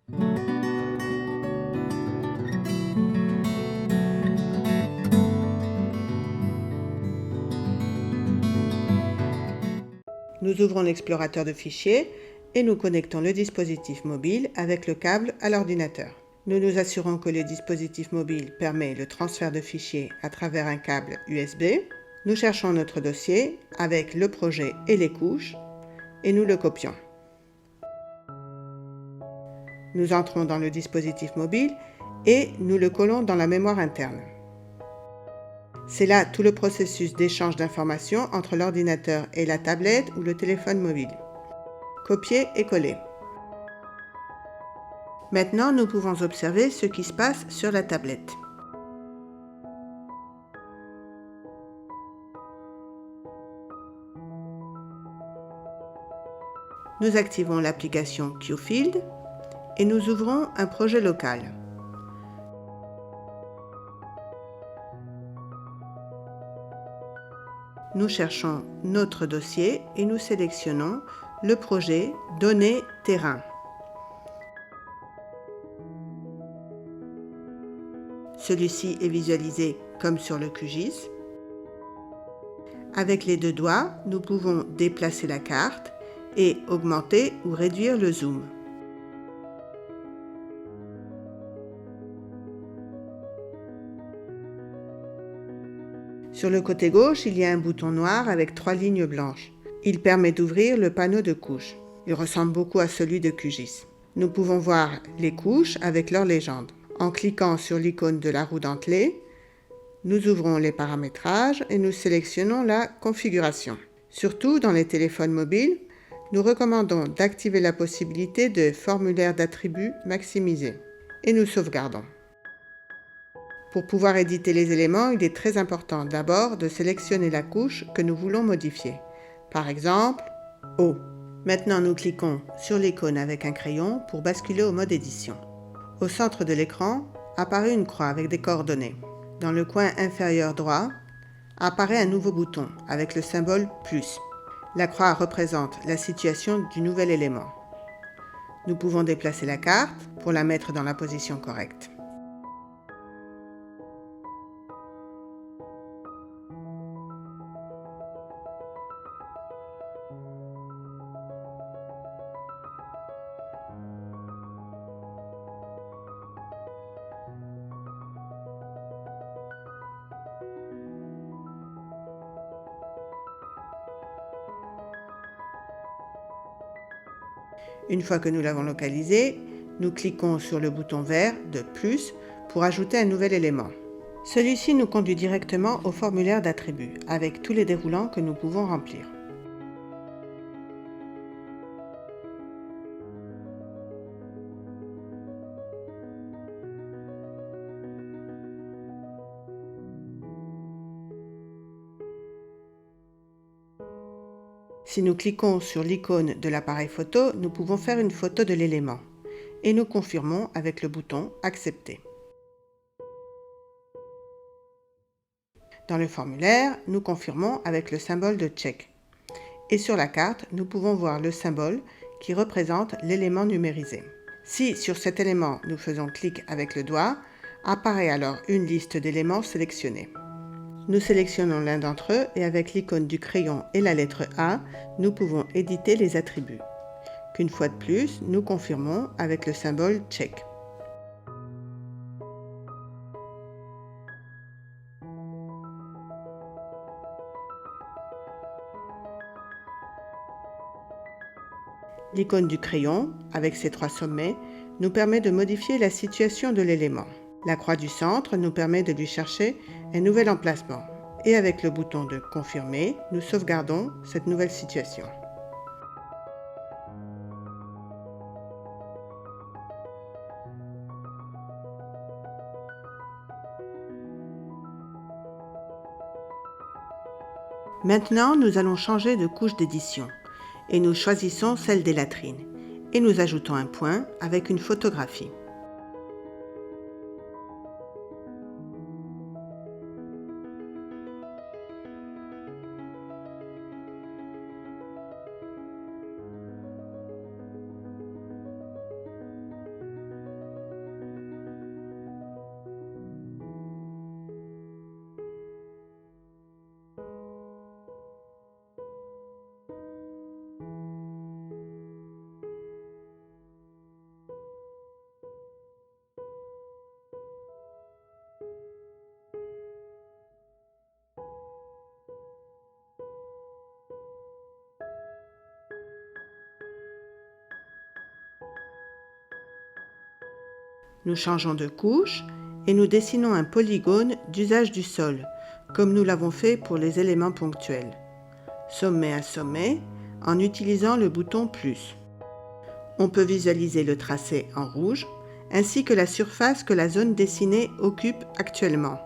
Nous ouvrons l'explorateur de fichiers et nous connectons le dispositif mobile avec le câble à l'ordinateur. Nous nous assurons que le dispositif mobile permet le transfert de fichiers à travers un câble USB. Nous cherchons notre dossier avec le projet et les couches et nous le copions. Nous entrons dans le dispositif mobile et nous le collons dans la mémoire interne. C'est là tout le processus d'échange d'informations entre l'ordinateur et la tablette ou le téléphone mobile. Copier et coller. Maintenant, nous pouvons observer ce qui se passe sur la tablette. Nous activons l'application QField et nous ouvrons un projet local. Nous cherchons notre dossier et nous sélectionnons le projet Données terrain. Celui-ci est visualisé comme sur le QGIS. Avec les deux doigts, nous pouvons déplacer la carte et augmenter ou réduire le zoom. Sur le côté gauche, il y a un bouton noir avec 3 lignes blanches. Il permet d'ouvrir le panneau de couches. Il ressemble beaucoup à celui de QGIS. Nous pouvons voir les couches avec leur légende. En cliquant sur l'icône de la roue dentelée, nous ouvrons les paramétrages et nous sélectionnons la configuration. Surtout dans les téléphones mobiles, nous recommandons d'activer la possibilité de formulaire d'attributs maximisé. Et nous sauvegardons. Pour pouvoir éditer les éléments, il est très important d'abord de sélectionner la couche que nous voulons modifier. Par exemple, eau. Maintenant, nous cliquons sur l'icône avec un crayon pour basculer au mode édition. Au centre de l'écran apparaît une croix avec des coordonnées. Dans le coin inférieur droit apparaît un nouveau bouton avec le symbole plus. La croix représente la situation du nouvel élément. Nous pouvons déplacer la carte pour la mettre dans la position correcte. Une fois que nous l'avons localisé, nous cliquons sur le bouton vert de plus pour ajouter un nouvel élément. Celui-ci nous conduit directement au formulaire d'attributs avec tous les déroulants que nous pouvons remplir. Si nous cliquons sur l'icône de l'appareil photo, nous pouvons faire une photo de l'élément et nous confirmons avec le bouton « Accepter ». Dans le formulaire, nous confirmons avec le symbole de check. Et sur la carte, nous pouvons voir le symbole qui représente l'élément numérisé. Si sur cet élément nous faisons clic avec le doigt, apparaît alors une liste d'éléments sélectionnés. Nous sélectionnons l'un d'entre eux et avec l'icône du crayon et la lettre A, nous pouvons éditer les attributs. Qu'une fois de plus, nous confirmons avec le symbole check. L'icône du crayon, avec ses 3 sommets, nous permet de modifier la situation de l'élément. La croix du centre nous permet de lui chercher un nouvel emplacement. Et avec le bouton de « Confirmer », nous sauvegardons cette nouvelle situation. Maintenant, nous allons changer de couche d'édition et nous choisissons celle des latrines et nous ajoutons un point avec une photographie. Nous changeons de couche et nous dessinons un polygone d'usage du sol, comme nous l'avons fait pour les éléments ponctuels. Sommet à sommet, en utilisant le bouton plus. On peut visualiser le tracé en rouge, ainsi que la surface que la zone dessinée occupe actuellement.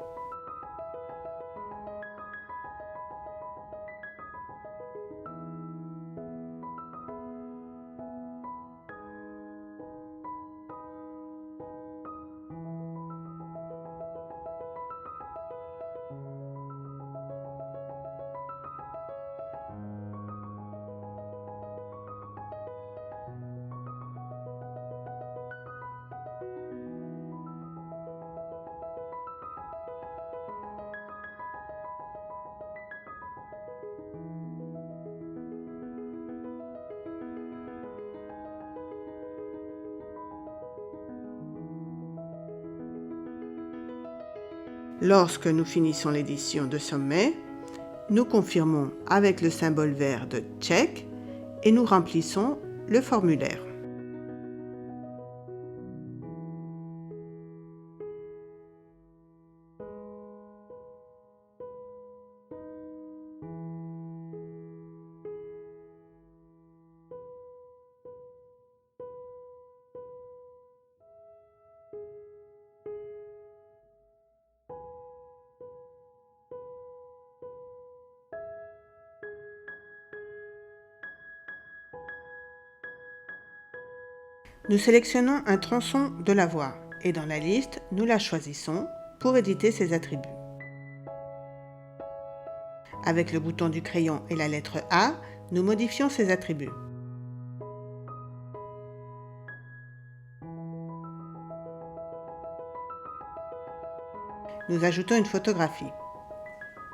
Lorsque nous finissons l'édition de sommet, nous confirmons avec le symbole vert de Check et nous remplissons le formulaire. Nous sélectionnons un tronçon de la voie et dans la liste, nous la choisissons pour éditer ses attributs. Avec le bouton du crayon et la lettre A, nous modifions ses attributs. Nous ajoutons une photographie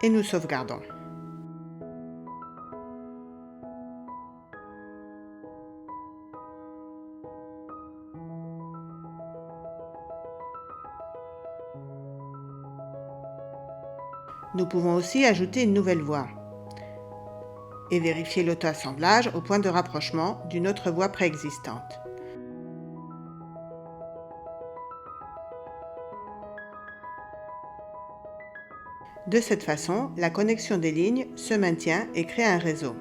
et nous sauvegardons. Nous pouvons aussi ajouter une nouvelle voie et vérifier l'auto-assemblage au point de rapprochement d'une autre voie préexistante. De cette façon, la connexion des lignes se maintient et crée un réseau.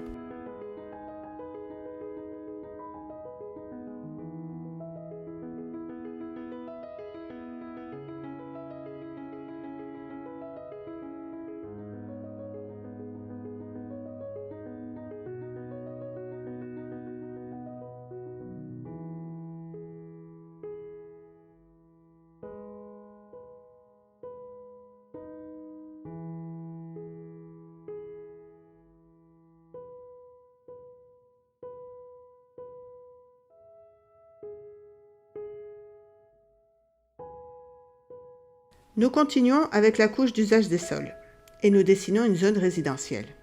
Nous continuons avec la couche d'usage des sols et nous dessinons une zone résidentielle.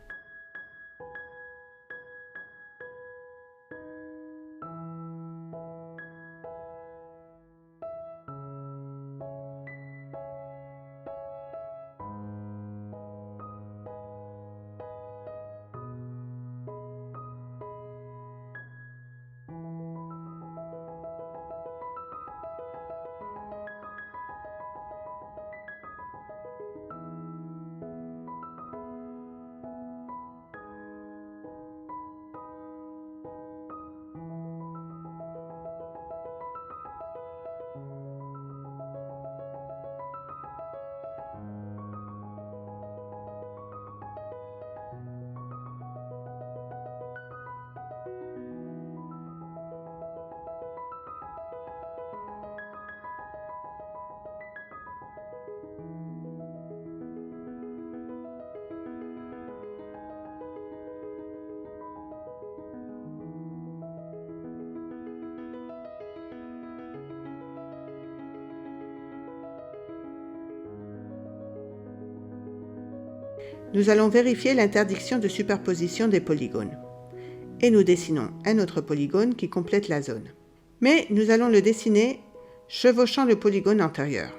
Nous allons vérifier l'interdiction de superposition des polygones. Et nous dessinons un autre polygone qui complète la zone. Mais nous allons le dessiner chevauchant le polygone antérieur.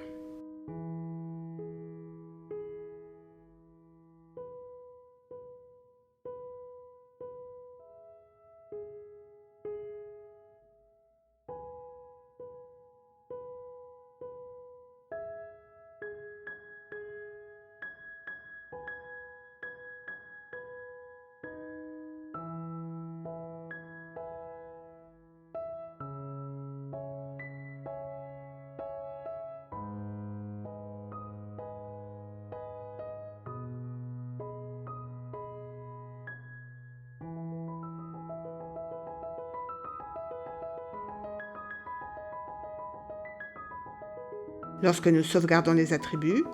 Lorsque nous sauvegardons les attributs,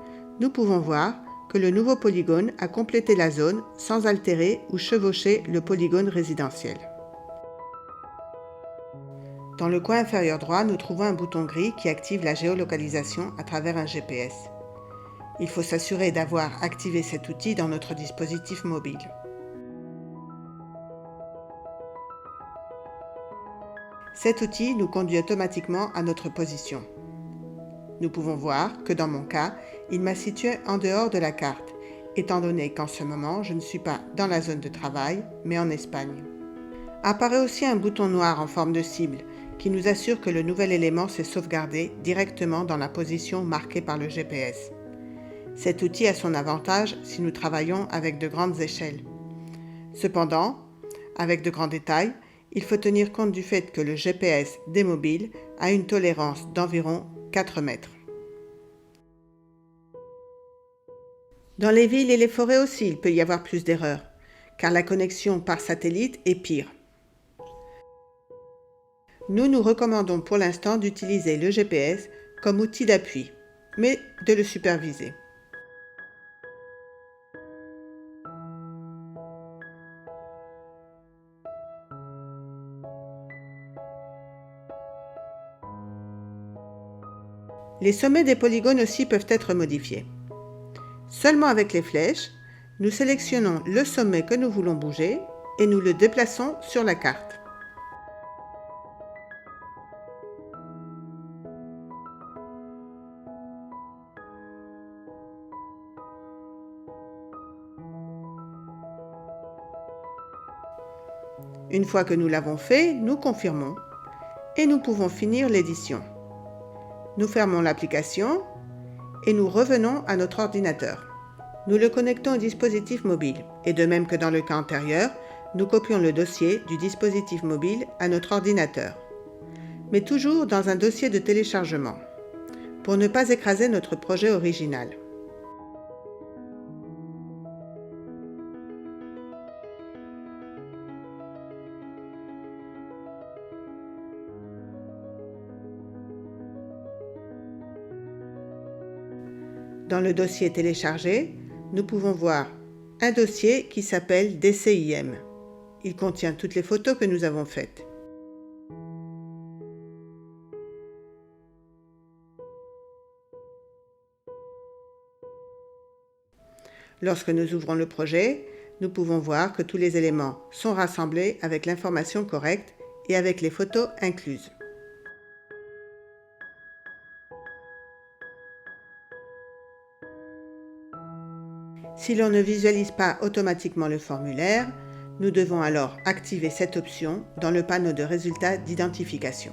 nous pouvons voir que le nouveau polygone a complété la zone sans altérer ou chevaucher le polygone résidentiel. Dans le coin inférieur droit, nous trouvons un bouton gris qui active la géolocalisation à travers un GPS. Il faut s'assurer d'avoir activé cet outil dans notre dispositif mobile. Cet outil nous conduit automatiquement à notre position. Nous pouvons voir que dans mon cas, il m'a situé en dehors de la carte, étant donné qu'en ce moment, je ne suis pas dans la zone de travail, mais en Espagne. Apparaît aussi un bouton noir en forme de cible qui nous assure que le nouvel élément s'est sauvegardé directement dans la position marquée par le GPS. Cet outil a son avantage si nous travaillons avec de grandes échelles. Cependant, avec de grands détails, il faut tenir compte du fait que le GPS des mobiles a une tolérance d'environ 4 mètres. Dans les villes et les forêts aussi, il peut y avoir plus d'erreurs, car la connexion par satellite est pire. Nous recommandons pour l'instant d'utiliser le GPS comme outil d'appui, mais de le superviser. Les sommets des polygones aussi peuvent être modifiés. Seulement avec les flèches, nous sélectionnons le sommet que nous voulons bouger et nous le déplaçons sur la carte. Une fois que nous l'avons fait, nous confirmons et nous pouvons finir l'édition. Nous fermons l'application et nous revenons à notre ordinateur. Nous le connectons au dispositif mobile et de même que dans le cas antérieur, nous copions le dossier du dispositif mobile à notre ordinateur, mais toujours dans un dossier de téléchargement, pour ne pas écraser notre projet original. Dans le dossier téléchargé, nous pouvons voir un dossier qui s'appelle DCIM. Il contient toutes les photos que nous avons faites. Lorsque nous ouvrons le projet, nous pouvons voir que tous les éléments sont rassemblés avec l'information correcte et avec les photos incluses. Si l'on ne visualise pas automatiquement le formulaire, nous devons alors activer cette option dans le panneau de résultats d'identification.